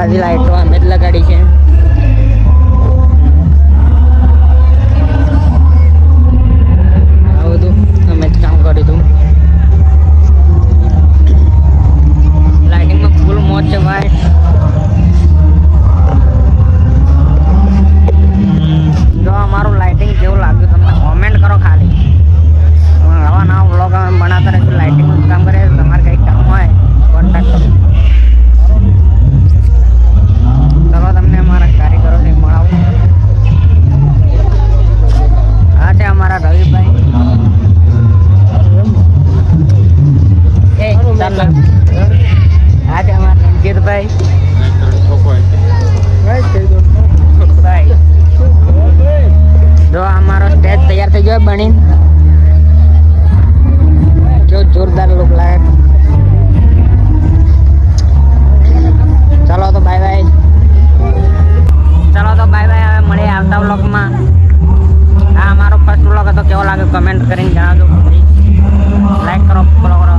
બધી લાઈટો અમે જ લગાડી છે. આ બધું અમે જ કામ કર્યું હતું. લાઇટિંગમાં ફૂલ મોજ છે ભાઈ. જો અમારું લાઇટિંગ કેવું લાગ્યું તમને કોમેન્ટ કરો ખાલી. નવા નવા વ્લોગ અમે બનાવતા રહીશું. લાઇટિંગનું કામ કરે. તમારે કંઈક કામ હોય કોન્ટેક્ટ કરો. ચલો તમને અમારા કારીગરોને મળાવું. આ છે અમારા રવિભાઈ. આ છે અમારા રણજીતભાઈ. જો અમારો સ્ટેજ તૈયાર થઈ ગયો બની. જો જોરદાર લુક લાગે. ચલો તો બાય બાય. ચલો તો બાય બાય. હવે મળીએ આવતા વ્લોગમાં. આ અમારો ફર્સ્ટ વ્લોગ હતો. કેવો લાગ્યો કમેન્ટ કરીને જણાવજો. લાઈક કરો, ફોલો કરો.